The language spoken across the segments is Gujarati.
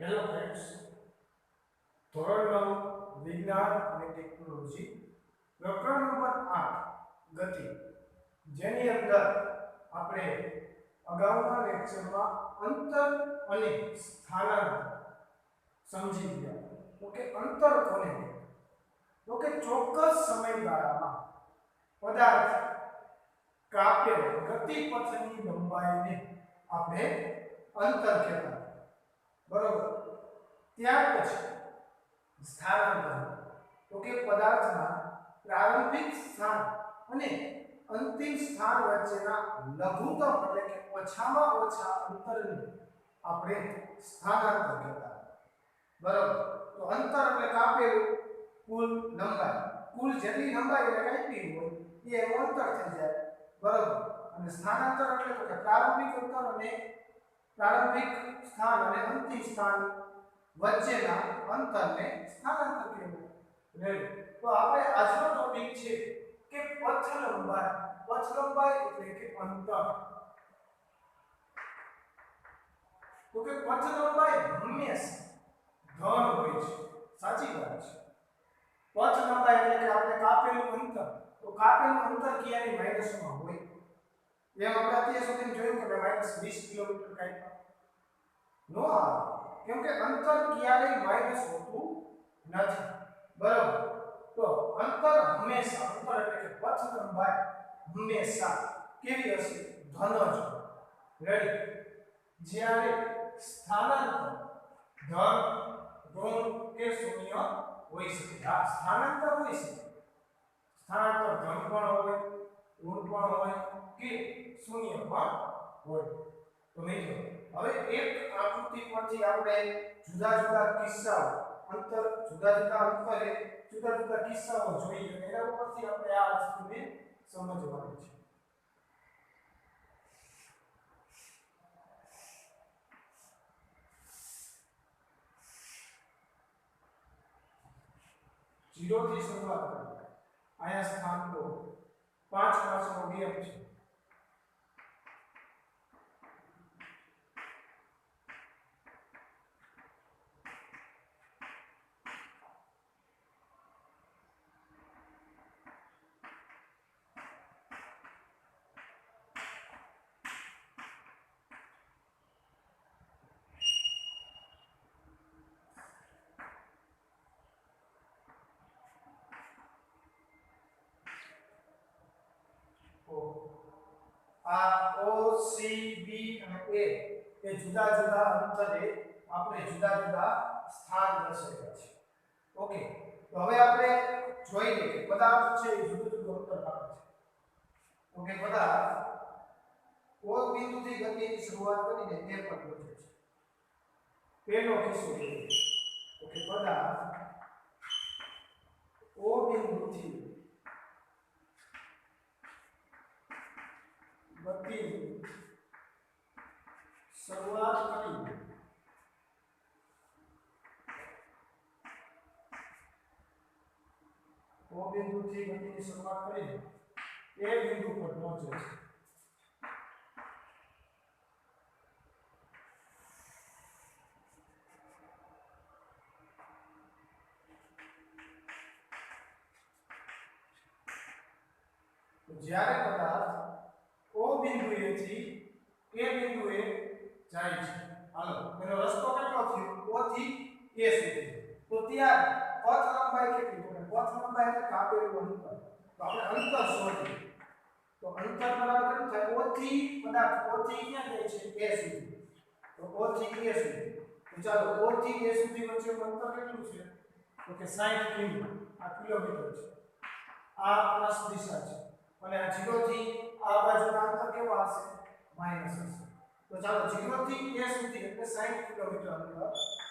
હેલો ફ્રેન્ડ્સ, ધોરણ 9 વિજ્ઞાન અને ટેકનોલોજી પ્રકરણ નંબર 8 ગતિ, જેની અંદર આપણે અગાઉના લેક્ચરમાં અંતર અને સ્થાનાંતર સમજી ગયા. તો કે અંતર કોને કહે? તો કે ચોક્કસ સમયગાળામાં પદાર્થ કાપેલ ગતિપથની લંબાઈને આપણે અંતર કહેતા. બરોબર. ત્યાર પછી સ્થાનાંતર, તો કે પદાર્થના પ્રારંભિક સ્થાન અને અંતિમ સ્થાન વચ્ચેના લઘુત્તમ એટલે કે ઓછામાં ઓછા અંતરને આપણે સ્થાનાંતર કહેતા. બરોબર. તો અંતર એટલે કાપેલું કુલ લંબાઈ, કુલ જેટલી લંબાઈ એટલે કાપી હોય એ એનું અંતર થઈ જાય. બરોબર. અને સ્થાનાંતર એટલે તો કે પ્રારંભિક અંતર અને પ્રારંભિક સ્થાન અને અંતિમ સ્થાન વચ્ચેના અંતરને સ્થાનાંતર કહેવાય. તો આપણે આજનો ટોપિક છે કે પથ લંબાઈ. પથ લંબાઈ એટલે કે અંતર. તો કે પથ લંબાઈ હંમેશા ધન હોય છે. સાચી વાત છે. પથ લંબાઈ એટલે કે આપણે કાપેલું અંતર, તો કાપેલું અંતર ક્યારેય માઈનસમાં હોય. એમ આપણે અત્યાર સુધી જોયું કે -20 કિલોમીટર કાપ્યા નો આવે, કેમ કે અંતર ક્યારેય માઈનસ હોતું નથી. બરાબર. તો અંતર હંમેશા, અંતર એટલે કે પથ લંબાઈ હંમેશા કેવી હશે? ધન જ. રેડી. જ્યારે સ્થાનાંતર ધન, ઋણ કે શૂન્ય હોઈ શકે. આ સ્થાનાંતર હોઈ શકે. સ્થાનાંતર ધન પણ હોય, ઋણ પણ હોય કે શૂન્ય પણ હોય. તો મિત્રો, હવે એક આકૃતિ પરથી આપણે જુદા જુદા કિસ્સાઓ, જુદા જુદા અંતરે જુદા જુદા કિસ્સાઓ જોઈએ. એના ઉપરથી આપણે આ વસ્તુને સમજવાની છે. જીરો થી શરૂઆત કરીએ. આયા સ્થાન લો 5 નો ગેપ છે. આ O C B અને A એ જુદા જુદા અંતરે આપણે જુદા જુદા સ્થાન દર્શાવ્યા છે. ઓકે. તો હવે આપણે જોઈએ કે પદાર્થ છે એ જુદું જુદું અંતર કાપે છે. ઓકે. પદાર્થ O બિંદુથી ગતિની શરૂઆત કરીને તે પર પહોંચે છે. પહેલો કિસ્સો જોઈએ. ઓકે. પદાર્થ O બિંદુથી ગતિની શરૂઆત કરી O બિંદુથી ગતિની શરૂઆત કરીને એ બિંદુ પર પહોંચે છે. જ્યારે પદાર્થ O બિંદુએથી A બિંદુએ જાય છે. હાલો, એનો રસ્તો કેટલો થયો? O થી A સુધી. તો ત્યાં પથ લંબાઈ કેટલી? તો પથ લંબાઈ એટલે કાપેલું અંતર. તો આપણે અંતર શોધીએ. તો અંતર બરાબર કેટલું થાય? O થી પદાર્થ O થી ક્યાં જાય છે? A સુધી. તો O થી A સુધી. તો ચાલો O થી A સુધી વચ્ચેનું અંતર કેટલું છે? તો કે 60 કિમી. આ કિલોમીટર છે. આ પ્લસ દિશા છે. અને આ 0 થી આ બાજુના અંતર કેવા હશે? માઈનસ હશે. તો ચાલો 0 થી A સુધી એટલે 60 કિલોમીટર અંતર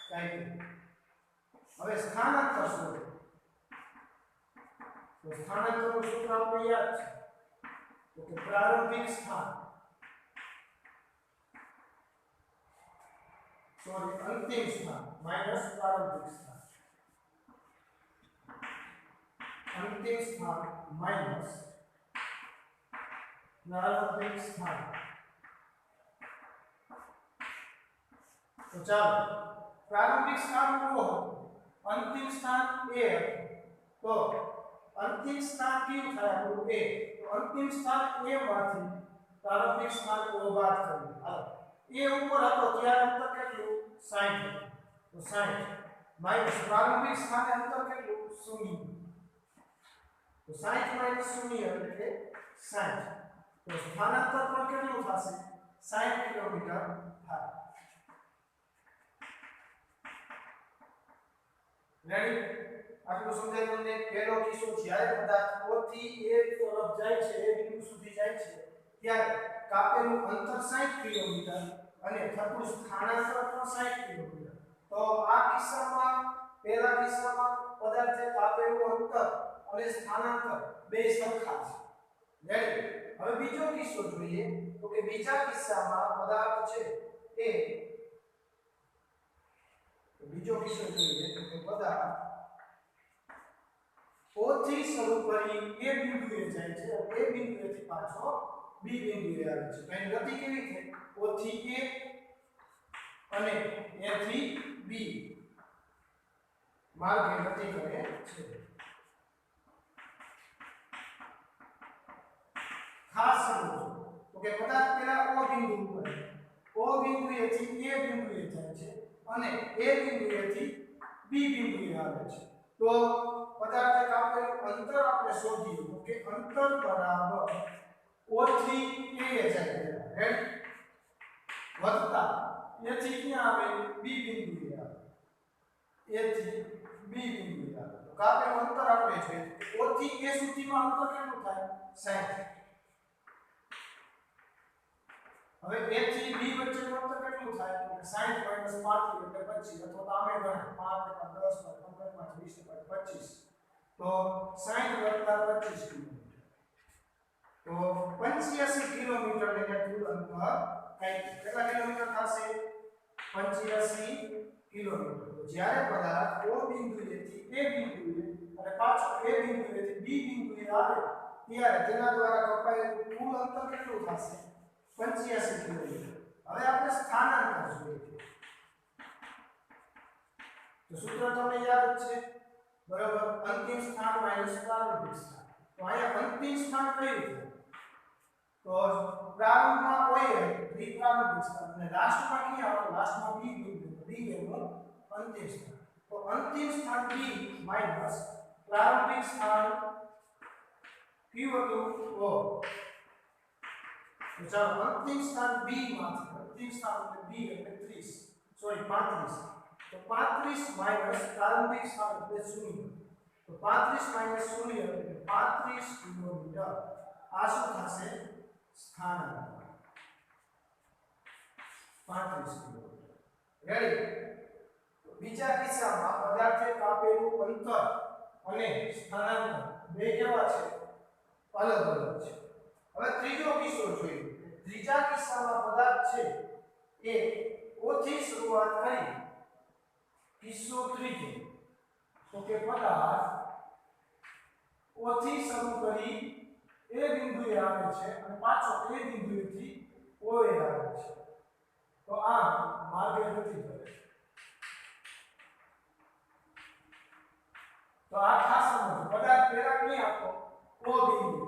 કાપ્યું. હવે સ્થાનાંતર શોધો. તો સ્થાનાંતરનું સૂત્ર આપણે યાદ છે. તો કે પ્રારંભિક સ્થાન, અંતિમ સ્થાન માઈનસ પ્રારંભિક સ્થાન. અંતિમ સ્થાન માઈનસ પ્રારંભિક સ્થાન. તો ચાલો પ્રારંભિક સ્થાન O હતું, અંતિમ સ્થાન A હતું, તો અંતિમ સ્થાન કયું થાય આપણું A, તો અંતિમ સ્થાન A માંથી પ્રારંભિક સ્થાન O બાદ કરીએ. હાલો A ઉપર હતો ત્યારે અંતર કેટલું 60, તો 60 માઈનસ પ્રારંભિક સ્થાને અંતર કેટલું 0, તો 60 માઈનસ 0 એટલે કે 60, તો સ્થાનાંતર પણ કેટલું થશે 60 કિલોમીટર થાય. રેડી? આટલું સમજાય તમને? પહેલો કિસ્સો જ્યારે પદાર્થ O થી A તરફ જાય છે, એ બિંદુ સુધી જાય છે, ત્યારે કાપેલું અંતર 60 કિલોમીટર અને થતું સ્થાનાંતર પણ 60 કિલોમીટર. તો આ કિસ્સામાં પહેલા કિસ્સામાં પદાર્થે કાપેલું અંતર અને સ્થાનાંતર બે સરખા છે. રેડી? હવે બીજો કિસ્સો જોઈએ તો કે બીજા કિસ્સામાં પદાર્થ છે એ બીજો કિસ્સો જોઈએ તો કે પદાર્થ O થી શરૂ કરી A બિંદુએ જાય છે, A બિંદુએથી પાછો B બિંદુએ આવે છે. તો એની ગતિ કેવી છે? O થી A અને A થી B માર્ગે ગતિ કરે છે. ખાસ સમજો તો કે પદાર્થ પહેલા O બિંદુ ઉપર, O બિંદુએથી A બિંદુએ જાય છે અને A બિંદુએથી B બિંદુએ આવે છે. તો પદાર્થે કાપેલું અંતર આપણે શોધીએ તો કે અંતર બરાબર O થી A જાય. રેડી? વત્તા A થી ક્યાં આવે? B બિંદુએ આવે, A થી B બિંદુએ આવે. તો કાપેલું અંતર આપણે જોઈએ O થી A સુધીમાં અંતર કેટલું થાય? 60. હવે A થી B વચ્ચેનું અંતર કેટલું થાય? 60 માઈનસ 35 એટલે 25, અથવા તો આમે ગણાય 5 * 10 * 15 * 20 * 25, તો 60 વત્તા 25 કિલોમીટર, તો 85 કિલોમીટર એટલે કુલ અંતર કેટલા કિલોમીટર થશે? 85 કિલોમીટર. તો જ્યારે પદાર્થ O બિંદુએથી A બિંદુએ અને પાછો A બિંદુએથી B બિંદુએ આવે ત્યારે તેના દ્વારા કપાયેલું કુલ અંતર કેટલું થશે? 85 કિલોમીટર. હવે આપણે સ્થાનાંતર જોઈએ. તો સૂત્ર તમને યાદ જ છે, બરાબર? અંતિમ સ્થાન માઈનસ પ્રારંભિક સ્થાન. તો અહીંયા અંતિમ સ્થાન કયું છે? તો પ્રારંભમાં હોય બી પ્રારંભિક સ્થાન અને લાસ્ટમાં ક્યાં આવે? લાસ્ટમાં બી બિંદુ, બી એનું અંતિમ સ્થાન. તો અંતિમ સ્થાન બી માઈનસ પ્રારંભિક સ્થાન કયું હતું? O. તો ચાલો અંતિમ સ્થાન B માંથી, અંતિમ સ્થાન એટલે B એટલે 35, તો 35 માઈનસ પ્રારંભિક સ્થાન એટલે 0, તો 35 માઈનસ 0 એટલે 35 કિલોમીટર. આ શું થશે? સ્થાનાંતર 35 કિલોમીટર. રેડી? બીજા કિસ્સામાં પદાર્થે કાપેલું અંતર અને સ્થાનાંતર બે કેવા છે? અલગ અલગ છે. હવે ત્રીજો કિસ્સો જોઈએ. ત્રીજા કિસ્સામાં પદાર્થ છે એ O થી શરૂઆત કરી, કિસ્સો ત્રીજો તો કે પદાર્થ O થી શરૂ કરી A બિંદુએ આવે છે અને પાછો A બિંદુએથી O એ આવે છે. તો આ માર્ગે ગતિ કરે છે. તો આ ખાસ સમજો. પદાર્થ પહેલા ક્યાં હતો? O બિંદુ.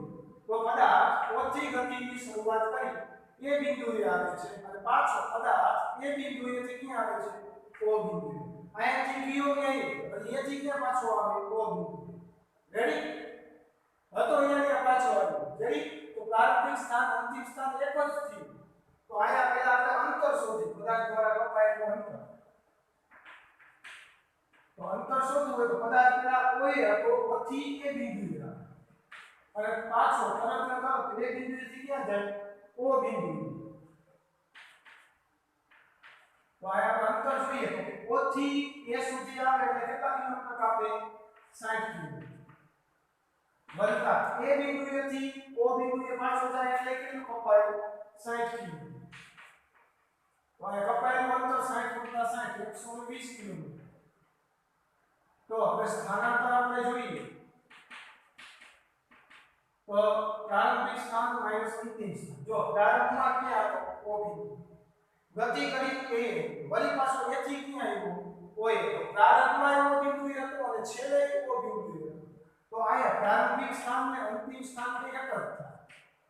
તો પદાર્થ O થી ગતિની શરૂઆત કરી A બિંદુએ આવે છે અને પાછો પદાર્થ A બિંદુએથી ક્યાં આવે છે? O બિંદુએ. અહીંયાથી ગયો ક્યાં? પછી A થી ક્યાં પાછો આવે? O બિંદુ. રેડી? હતો અહીંયા પાછો આવ્યો. રેડી? તો પ્રારંભિક સ્થાન અંતિમ સ્થાન એક જ થયું. તો અહીંયા પહેલા આપણે અંતર શોધીએ, પદાર્થ દ્વારા કપાયેલું અંતર. તો અંતર શોધવું હોય તો પદાર્થ પહેલા O હતો, પછી A બિંદુએ આવે અને પાછો તરત ને તરત A બિંદુએથી ક્યાં જાય? O બિંદુ. તો આયા અંતર જોઈએ તો O થી A સુધી આવે એટલે કેટલા કિલોમીટર કાપે? 60 કિલોમીટર. વત્તા A બિંદુએથી O બિંદુએ પાછો જાય એટલે કેટલું કપાય? 60 કિલોમીટર. તો આયા કપાયેલું અંતર 60 + 60 120 કિલોમીટર. તો હવે સ્થાનાંતર આપણે જોઈએ. તો પ્રારંભિક સ્થાન માઈનસ અંતિમ સ્થાન. જો પ્રારંભમાં ક્યાં હતો? O બિંદુ. ગતિ કરી A, વળી પાછો A થી ક્યાં આવ્યો? હોય તો પ્રારંભમાં એવો બિંદુ હતો અને છેલ્લે એવો બિંદુ હતો તો આયા પ્રારંભિક સ્થાન ને અંતિમ સ્થાન ને એક જ થાય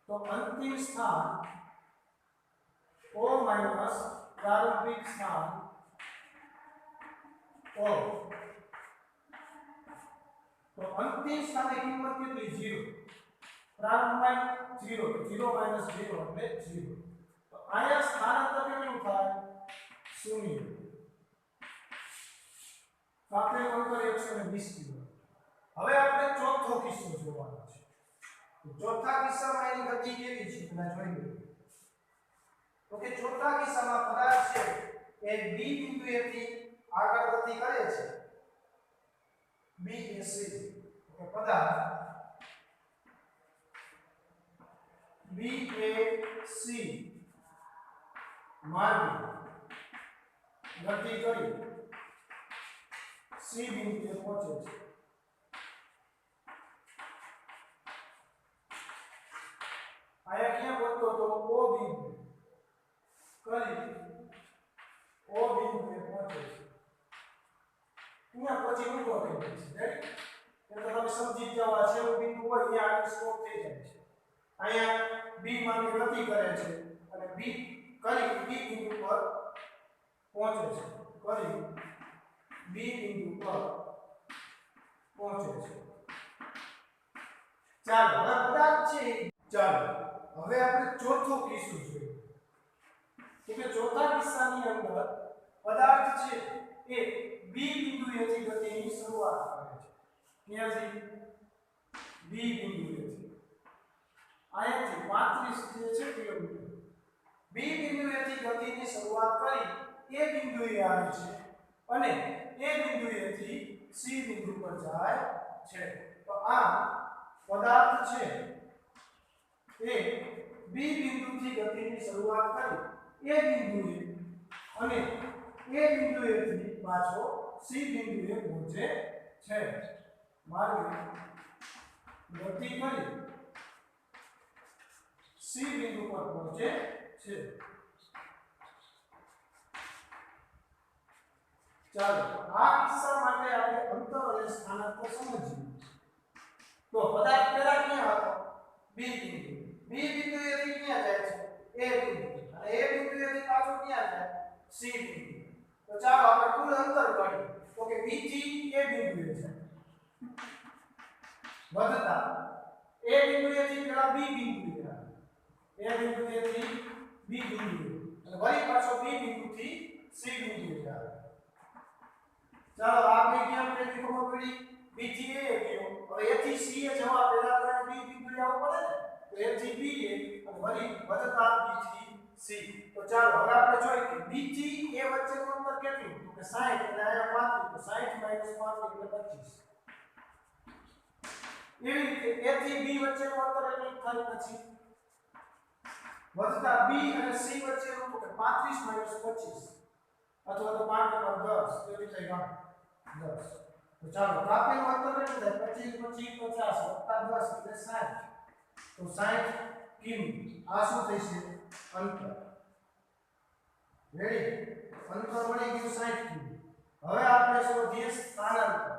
તો અંતિમ સ્થાન O માઈનસ પ્રારંભિક સ્થાન O તો અંતિમ સ્થાને કિંમત કેટલી 0 પ્રારંભમાં 0 0 માઈનસ 0 એટલે 0 તો આયા સ્થાનાંતર કેટલું થાય 0 કાપેલ અંતર 120 કિલો હવે આપણે ચોથો કિસ્સો જોવાનો છે તો ચોથા કિસ્સામાં એની ગતિ કેવી છે તમે જોઈ લો તો કે ચોથા કિસ્સામાં પદાર્થ છે એ B બિંદુએથી આગળ ગતિ કરે છે B એ C તો પદાર્થ B એ C માર્ગે ગતિ કરી C બિંદુએ પહોંચે છે આયા ક્યાં પહોંચતો તો O બિંદુ કરી O બિંદુએ પહોંચે છે અહીંયા પછી ઊંધો થઈ જાય છે રાઈટ એટલે તમે સમજી જાવ આ છેલ્લું બિંદુ હોય અહીંયા આગળ સ્ટોપ થઈ જાય છે અહીંયા B માર્ગે ગતિ કરે છે અને B કરી B બિંદુ પર પહોંચે છે કરી B બિંદુ પર પહોંચે છે ચાલો હવે પદાર્થ છે ચાલો હવે આપણે ચોથો કિસ્સો જોઈએ કે ચોથા કિસ્સાની અંદર પદાર્થ છે એ B બિંદુએથી ગતિની શરૂઆત કરે છે ક્યાંથી B બિંદુએથી અહીંયાથી 35 જે છે કિલોમીટર B બિંદુએથી ગતિની શરૂઆત કરી A બિંદુએ આવે છે અને A બિંદુએથી C બિંદુ પર જાય છે તો આ પદાર્થ છે એ B બિંદુથી ગતિની શરૂઆત કરી A બિંદુએ અને A બિંદુએથી પાછો C બિંદુએ પહોંચે છે માર્ગે ગતિ કરી C બિંદુ પર પહોંચે છે ચાલો આ કિસ્સા માટે આપણે અંતર અને સ્થાનાંતર સમજીએ તો પદાર્થ પહેલા ક્યાં હતો B બિંદુ બિંદુએથી ક્યાં જાય છે A બિંદુ અને A બિંદુએથી પાછો ક્યાં જાય C બિંદુ તો ચાલો આપણે કુલ અંતર ગણીએ તો કે B થી A બિંદુએ છે વધતા A બિંદુએથી પેલા B બિંદુએ આવે A બિંદુએથી B બિંદુએ અને વળી પાછો B બિંદુથી C બિંદુએ આવે ચાલો આપણે કેમ કે ખબર પડી B થી A ગયો હવે A થી C એ જવા પહેલા તો B બિંદુએ આવવું પડે ને તો A થી B એ અને વળી વધતા B થી C તો ચાલો હવે આપણે જોઈએ કે B થી A વચ્ચેનું અંતર કેટલું તો કે 60 અને આયા 35 તો 60 - 35 એટલે 25 એવી રીતે A થી B વચ્ચેનું અંતર કેટલું થાય પછી વધતા B અને C વચ્ચેનું તો કે 35 - 25 અથવા તો 5 * 10 એવી રીતે ગણ 10 તો ચાલો કાપેલું અંતર કેટલું થાય 25 25 50 વત્તા 10 એટલે 60 તો 60 કિમી આ શું થશે અંતર રેડી અંતર મળી ગયું 60 કિમી હવે આપણે શોધીએ સ્થાનાંતર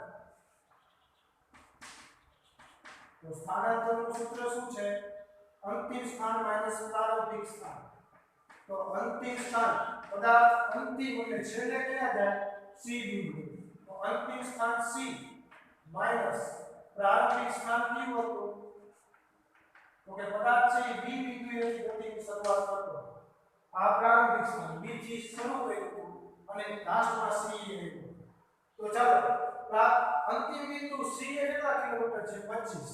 તો સ્થાનાંતરનું સૂત્ર શું છે અંતિમ સ્થાન માઈનસ પ્રારંભિક સ્થાન તો અંતિમ સ્થાન પદાર્થ અંતિમ એટલે છેલ્લે ક્યાં જાય C બિંદુ તો અંતિમ સ્થાન C માઈનસ પ્રારંભિક સ્થાન કયું હતું તો કે પદાર્થ છે B બિંદુએથી ગતિની શરૂઆત કરતો આ પ્રારંભિક સ્થાન B થી શરૂ કર્યું અને લાસ્ટમાં C આવ્યું તો ચાલો અંતિમ બિંદુ C એ કેટલા કિલોમીટર છે 25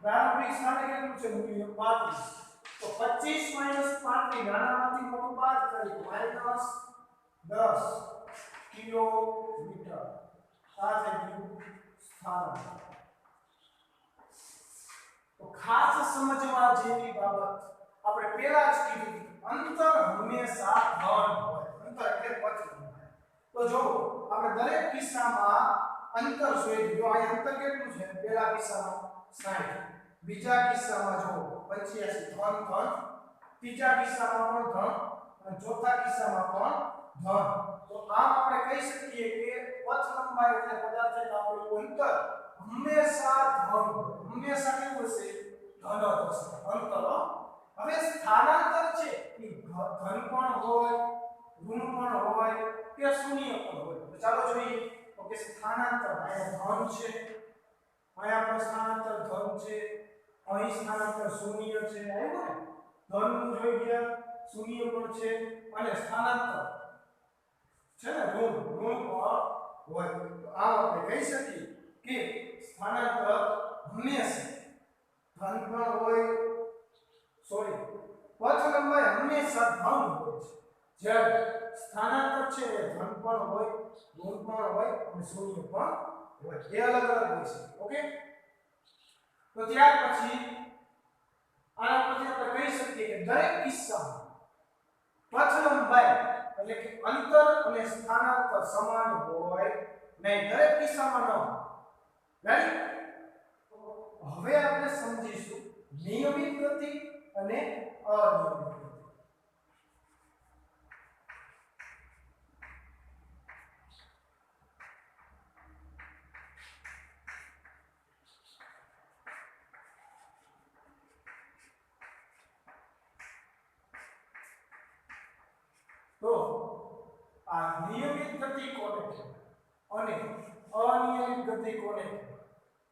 પ્રારંભિક સ્થાને કેટલું છે મૂલ્ય 35 તો 25 - 35 નાનામાંથી મોટું બાદ કરી -10 કિલોમીટર આ થઈ ગયું સ્થાનાંતર તો ખાસ સમજવા જેવી બાબત આપણે પહેલા જ કીધું અંતર હંમેશા ધન હોય અંતર એટલે પછીનું તો જો આપણે દરેક કિસ્સામાં અંતર શોધ્યું જો આ અંતર કેટલું છે પહેલા કિસ્સામાં 60 બીજા કિસ્સામાં જો 85 ધન ત્રીજા કિસ્સામાં પણ ધન અને ચોથા કિસ્સામાં પણ ધન. તો આમ આપણે કહી શકીએ કે પથ લંબાઈ એટલે પદાર્થ કાપેલું અંતર હંમેશા ધન હોય. હંમેશા કેવું હશે? ધન જ હશે. અંતર. હવે સ્થાનાંતર છે એ ધન પણ હોય, ઋણ પણ હોય કે શૂન્ય પણ હોય. તો ચાલો જોઈએ. ઓકે, સ્થાનાંતર અહીંયા ધન છે, અહીંયા પણ સ્થાનાંતર ધન છે, અહીં સ્થાનાંતર શૂન્ય છે. આવ્યું ને? ધન નું જોઈ ગયા, શૂન્ય પણ છે અને સ્થાનાંતર છે ને ઋણ પણ હોય. તો આ આપણે કહી શકીએ કે સ્થાનાંતર હંમેશા ધન પણ હોય, સોરી, પથ લંબાઈ હંમેશા ધન હોય છે, જ્યારે સ્થાનાંતર છે એ ધન પણ હોય, ઋણ પણ હોય અને શૂન્ય પણ હોય. એ અલગ અલગ હોય છે. ઓકે, તો ત્યાર પછી આના પછી આપણે કહી શકીએ કે દરેક કિસ્સામાં પથ લંબાઈ એટલે કે અંતર અને સ્થાનાંતર સમાન હોય નહીં. દરેક કિસ્સામાં ન હોય. રાઈટ? હવે આપણે સમજીશું નિયમિત ગતિ અને અનિયમિત ગતિ. તો આ નિયમિત ગતિ કોને કહેવાય અને અનિયમિત ગતિ કોને કહેવાય?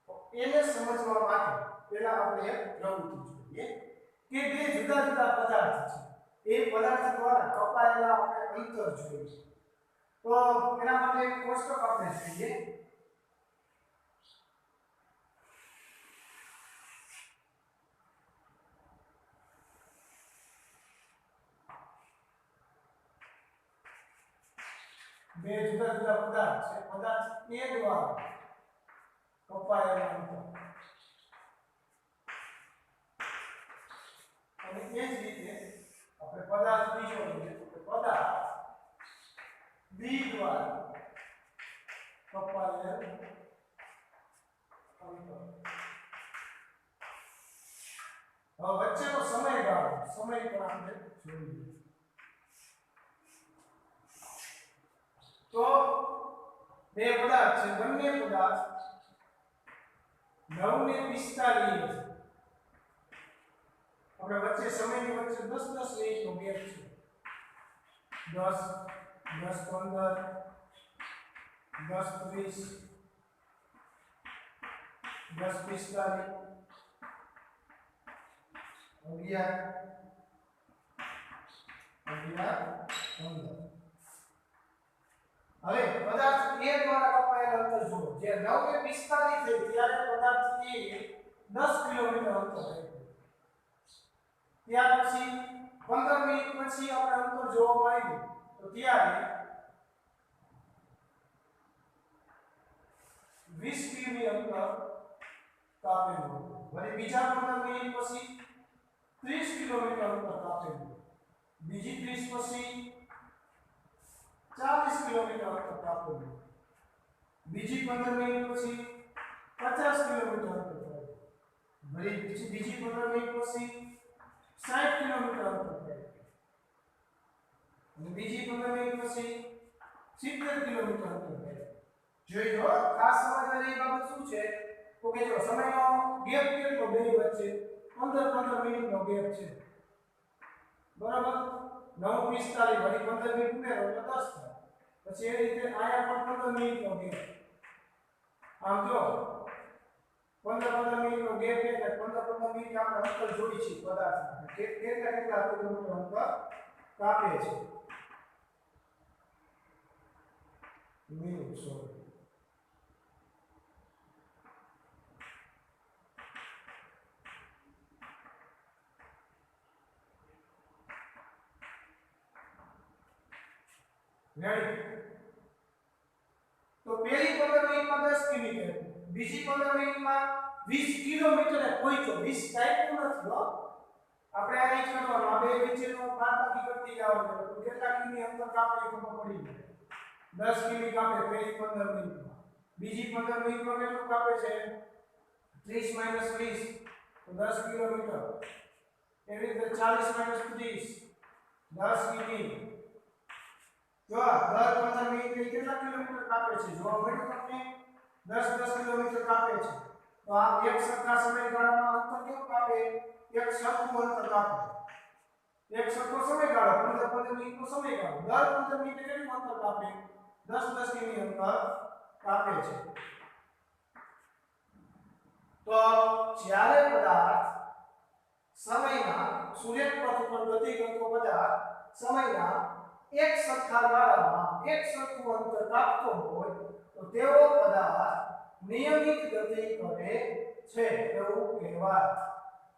તો એને સમજવા માટે પહેલા આપણે એક પ્રવૃત્તિ જોઈએ કે બે જુદા જુદા પદાર્થ છે, એ પદાર્થ દ્વારા કપાયેલા આપણે અંતર જોઈએ. તો એના માટે એક કોષ્ટક આપણે જોઈએ. બે જુદા જુદા પદાર્થ છે, પદાર્થ A દ્વારા કપાયેલા અંતર અને એ જ રીતે આપણે પદાર્થ બીજો લઈએ તો પદાર્થ B દ્વારા કપાયેલ અંતર. હવે વચ્ચેનો સમયગાળો સમય પર આપણે જોઈએ. તો બે પદાર્થ છે, બંને પદાર્થ 9 ને 45 છે. આપણે વચ્ચે સમયની વચ્ચે 10-10 મિનિટનો ગેપ છે. 10, 10:15, 10:30, 10:45, 11, 11:15. હવે પદાર્થ A દ્વારા કપાયેલ અંતર જુઓ. જે 9 ને 45 થઈ ત્યારે પદાર્થ A 10 કિલોમીટર અંતર થયું. ત્યાર પછી 15 મિનિટ પછી આપણે અંતર જોવામાં આવ્યું તો ત્યારે 20 કિમી અંતર કાપેલું. વળી બીજા 15 મિનિટ પછી 30 કિલોમીટર અંતર કાપેલું. બીજી 30 પછી 40 કિલોમીટર અંતર કાપેલું. બીજી 15 મિનિટ પછી 50 કિલોમીટર અંતર થયું. વળી બીજી 15 મિનિટ પછી 60 કિલોમીટર અંતર થયું. અને બીજી 15 મિનિટ પછી 70 કિલોમીટર અંતર થયું. જોઈ લો, ખાસ સમજવાની બાબત શું છે તો કે જો સમયનો ગેપ કેટલો બે વચ્ચે 15 મિનિટનો ગેપ છે. બરાબર? 9:45 વળી 15 મિનિટ ઉમેરો એટલે 10 થાય. પછી એ રીતે આયા પણ 15 મિનિટનો ગેપ. આમ જો 15 મિનિટનો ગેપ એટલે 15 મિનિટ આપણે અંતર જોડી છે પદાર્થ કેટલા કિલોમીટર અંતર કાપે છે. Minute sorry. રેડી? તો પહેલી 15 મિનિટમાં 10 કિમી થયું, બીજી 15 મિનિટમાં 20 કિલોમીટરે પહોંચ્યો. 20 કાંઈ નથી હો, આપણે આ રીત કરવાનું. આ બે વચ્ચેનો બાદબાકી કરતી જવાનું. તો કેટલા કિમી અંતર કાપે એ ખબર પડી જાય. 10 કિમી કાપે પહેલી 15 મિનિટમાં. બીજી 15 મિનિટમાં કેટલું કાપે છે? 30 - 20 તો 10 કિલોમીટર. એવી રીતે 40 - 30 10 કિમી. જો દર 15 મિનિટે કેટલા કિલોમીટર કાપે છે જોવા મળ્યું તમને 10 કિલોમીટર કાપે છે તો આ એક સરખા સમયગાળામાં અંતર કેવું કાપે એક સરખું અંતર કાપે એક સરખો સમયગાળો 15 મિનિટનો સમયગાળો દર 15 મિનિટે કેટલું અંતર કાપે 10 કિમી અંતર કાપે છે તો જ્યારે પદાર્થ સમયના સૂર્યપથ ઉપર ગતિ કરતો પદાર્થ સમયના એક સરખા ગાળામાં એક સરખું અંતર કાપતો હોય તો તેવો પદાર્થ નિયમિત ગતિ કરે છે એવું કહેવાય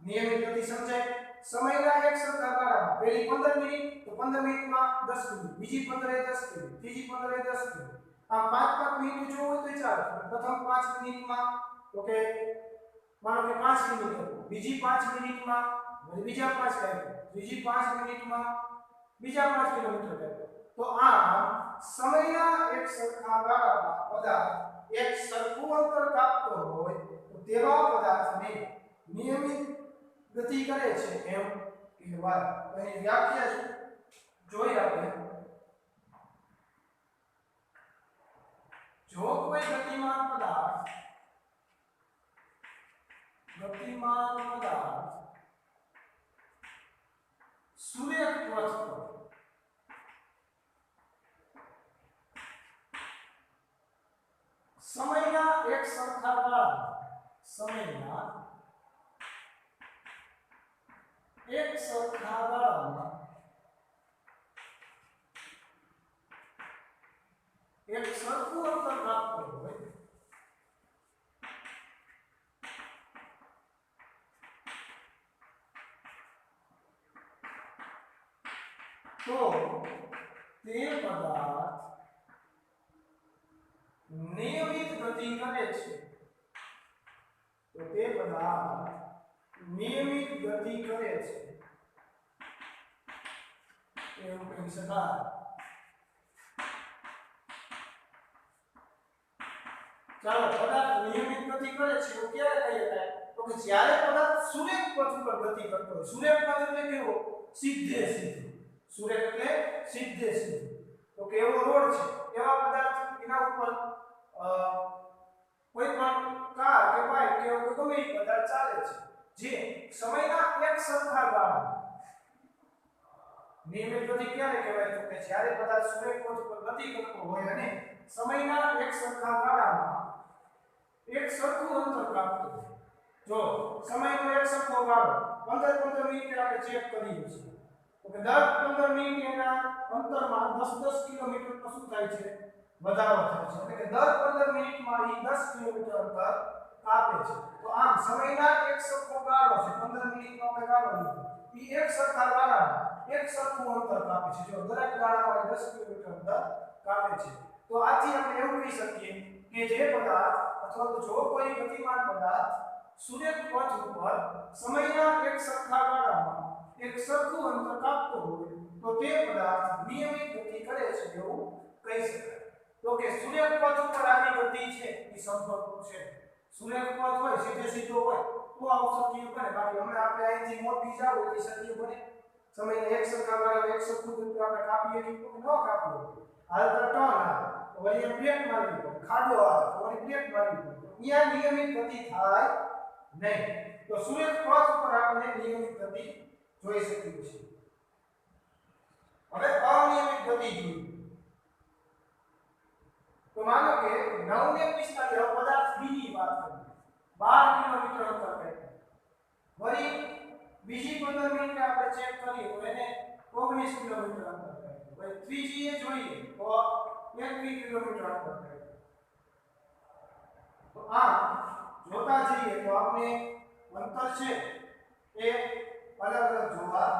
નિયમિત ગતિ સમજાય સમયના એક સરખા ગાળામાં પહેલી 15 મિનિટ તો 15 મિનિટમાં 10 કિમી બીજી 15 એ 10 કિમી ત્રીજી 15 એ 10 કિમી આમ 5 મિનિટ જો હોય તો ચાલે પ્રથમ 5 મિનિટમાં તો કે માનો કે 5 કિલોમીટર બીજી 5 મિનિટમાં બીજા 5 કિલોમીટર ત્રીજી 5 મિનિટમાં બીજા 5 કિલોમીટર કાપ્યો તો આમ સમયના એક સરખા ગાળામાં પદાર્થ એક સરખું અંતર કાપતો હોય તો તેવા પદાર્થને નિયમિત ગતિ કરે છે એમ કહેવાય અહીં વ્યાખ્યા જોઈ આપણે જો કોઈ ગતિમાન પદાર્થ સૂર્યપથ પર સમયના એક સરખા ગાળામાં એક સરખું અંતર કાપતો હોય તો તે પદાર્થ નિયમિત ગતિ કરે છે એવું કહી શકાય ચાલો પદાર્થ નિયમિત ગતિ કરે છે એવું ક્યારે કહી શકાય તો કે જ્યારે પદાર્થ સૂર્યપથ ઉપર ગતિ કરતો હોય સૂર્યપથ એટલે કેવો સીધે સીધું તો કે એવો રોડ છે એવા પદાર્થ એના ઉપર કોઈ પણ કાર કે બાઇક કે કોઈ ગમે પદાર્થ ચાલે છે જે સમયના એક સરખા ગાળામાં નિયમિત ગતિ ક્યારે કહેવાય તો કે જ્યારે પદાર્થ સૂર્યપથ ઉપર ગતિ કરતો હોય અને સમયના એક સરખા ગાળામાં એક સરખું અંતર કાપતો હોય જો સમયનો એક સરખો ગાળો 15 મિનિટે આપણે ચેક કરીએ છીએ તો કે દર 15 મિનિટના અંતરમાં 10 કિલોમીટર શું થાય છે વધારો થાય છે એટલે કે દર 15 મિનિટમાં એ 10 કિલોમીટર અંતર કાપે છે તો આમ સમયના એક સરખો ગાળો છે 15 મિનિટનો આપણે ગાળો લીધો એ એક સરખા ગાળામાં એક સરખું અંતર કાપે છે જો દરેક ગાળામાં 10 કિલોમીટર અંતર કાપે છે તો આથી આપણે એવું કહી શકીએ કે જે પદાર્થ અથવા તો જો કોઈ ગતિમાન પદાર્થ સૂર્યપથ ઉપર સમયના એક સરખા ગાળામાં એક સરખું અંતર કાપતો હોય તો તે પદાર્થ નિયમિત ગતિ કરે છે એવું કહી શકાય તો કે સૂર્યપથ ઉપર આની ગતિ છે એ સંભવ છે સૂર્યપથ હોય સીધો હોય તો આવું શક્ય બને બાકી હમણાં આપણે અહીંથી મોટી જાવ એટલે શક્ય બને સમયના એક સરખા ગાળામાં એક સરખું અંતર આપણે કાપીએ કે ન કાપીએ હાલ તો ટર્ન આવે તો વળી બ્રેક મારવી પડે ખાડો આવે તો વળી બ્રેક મારવી પડે અહીંયા નિયમિત ગતિ થાય નહીં તો સૂર્યપથ ઉપર આપણે નિયમિત ગતિ જોઈ શકીએ છીએ હવે અનિયમિત ગતિ જોઈએ તો માનો કે 9:45 પદાર્થ બીની વાત કરીએ 12 કિલોમીટર અંતર કાપ્યું વળી બીજી 15 મિનિટે આપણે ચેક કરીએ તો એને 19 કિલોમીટર અંતર કાપ્યું વળી ત્રીજી એ જોઈએ તો 21 કિલોમીટર અંતર કાપ્યું તો આ જોતા જઈએ તો આપણે અંતર છે એ અલગ જોવા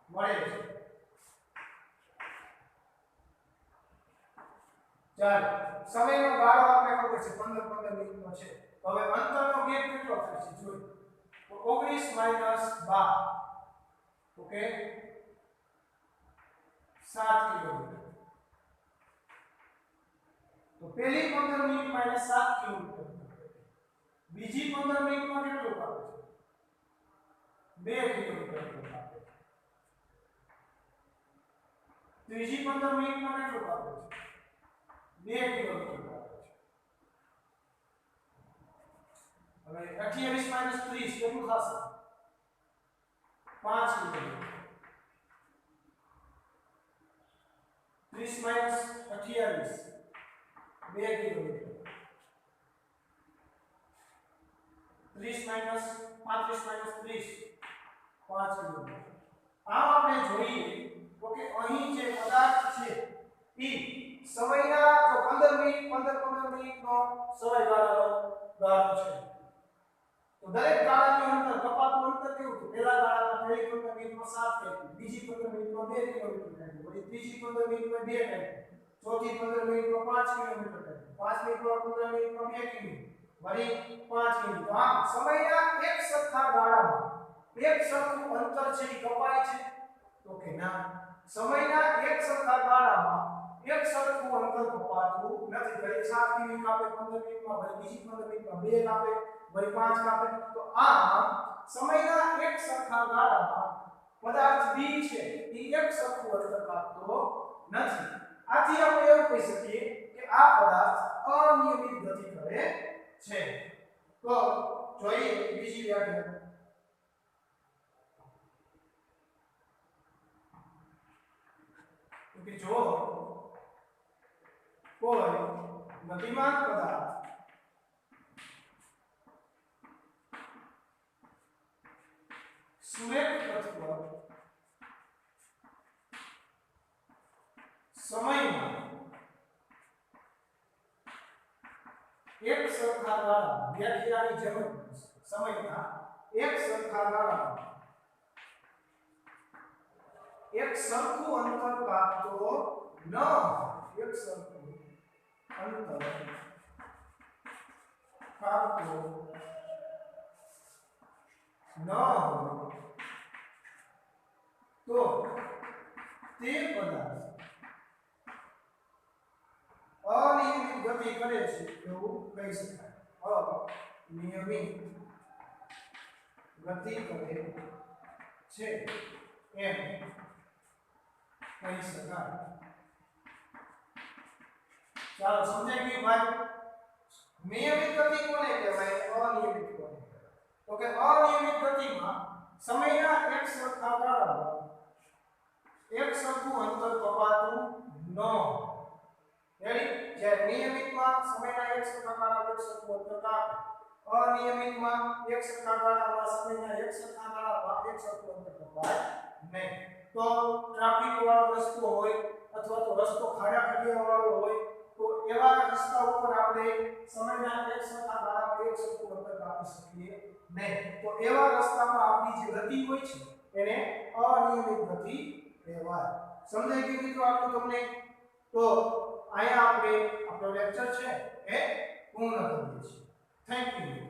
મળે છે ચાલો સમયનો ગાળો આપણે ખબર છે 15 મિનિટનો છે હવે અંતરનો ગેપ કેટલો થાય છે જોઈએ તો 19 - 12 ઓકે 7 કિલોમીટર તો પહેલી 15 મિનિટમાં એને 7 કિલોમીટર બીજી 15 મિનિટમાં કેટલું કાપે છે 2 કિલોમીટર કાપે છે ત્રીજી 15 મિનિટમાં કેટલું કાપે છે? 2 કિલોમીટર કાપે છે. હવે 28 - 30 કેટલું થશે? 5 કિલોમીટર. 30 - 28 2 કિલોમીટર. 30 - 35 - 30 5 કિલોમીટર. આમ આપણે જોઈએ તો કે અહીં જે પદાર્થ છે એ સમયના જો 15 મિનિટ 15 મિનિટનો સમયગાળો છે. તો દરેક ગાળાની અંદર કપાતું અંતર કેવું છે? પહેલા ગાળામાં પહેલી 15 મિનિટમાં 7 કાપ્યું, બીજી 15 મિનિટમાં 2 કિલોમીટર કાપ્યું, પછી ત્રીજી 15 મિનિટમાં 2 કાપ્યું, ચોથી 15 મિનિટમાં 5 કિલોમીટર કાપ્યું, 5 મિનિટમાં 15 મિનિટમાં 2 કિલોમીટર, વળી 5 કિલોમીટર. આમ સમયના એક સરખા ગાળામાં એક સરખું અંતર છે એ કપાય છે? તો કે ના. સમયના એક સરખા ગાળામાં એક સરખું અંતર કપાતું નથી. ઘડી 7 મિનિટ કાપે 15 મિનિટમાં, વળી બીજી 15 મિનિટમાં 2 કાપે, વળી 5 કાપે. તો આમ સમયના એક સરખા ગાળામાં પદાર્થ B છે એ એક સરખું અંતર કાપતો નથી. આથી આપણે એવું કહી શકીએ કે આ પદાર્થ અનિયમિત ગતિ કરે છે. તો જોઈએ બીજી વ્યાખ્યા. કે જો કોઈ ગતિમાન પદાર્થ સુરેખ પથ પર સમયમાં એક સરખા ગાળામાં, વ્યાખ્યાની જેમ સમયના એક સરખા ગાળામાં એક સરખું અંતર કાપતો ન એક સરખું અંતર કાપતો ન તો તે પદાર્થ અનિયમિત ગતિ કરે છે એવું કહી શકાય. અનિયમિત ગતિ કરે છે એમ કહી શકાય. ચાલો સમજાઈ ગયું ભાઈ? નિયમિત ગતિ કોને કહેવાય? અનિયમિત કોને કહેવાય? તો કે અનિયમિત ગતિમાં સમયના એક સરખા ગાળામાં એક સરખું અંતર કપાતું ન હોય. જ્યારે નિયમિતમાં સમયના એક સરખા ગાળામાં એક સરખું અંતર કાપે, અનિયમિતમાં એક સરખા ગાળામાં સમયના એક સરખા ગાળામાં એક સરખું અંતર કપાય નહીં. તો ટ્રાફિક વાળો રસ્તો હોય અથવા તો રસ્તો ખાડા ખડિયા વાળો હોય તો એવા રસ્તા ઉપર આપણે સમયના એક સરખા ગાળામાં એક સરખું અંતર કાપી શકીએ નહીં. તો એવા રસ્તામાં આપણી જે ગતિ હોય છે એને અનિયમિત ગતિ કહેવાય. સમજાઈ ગયું મિત્રો આટલું તમને? તો અહીંયા આપણે આપણો લેક્ચર છે એ પૂર્ણ કરીએ છીએ. Thank you.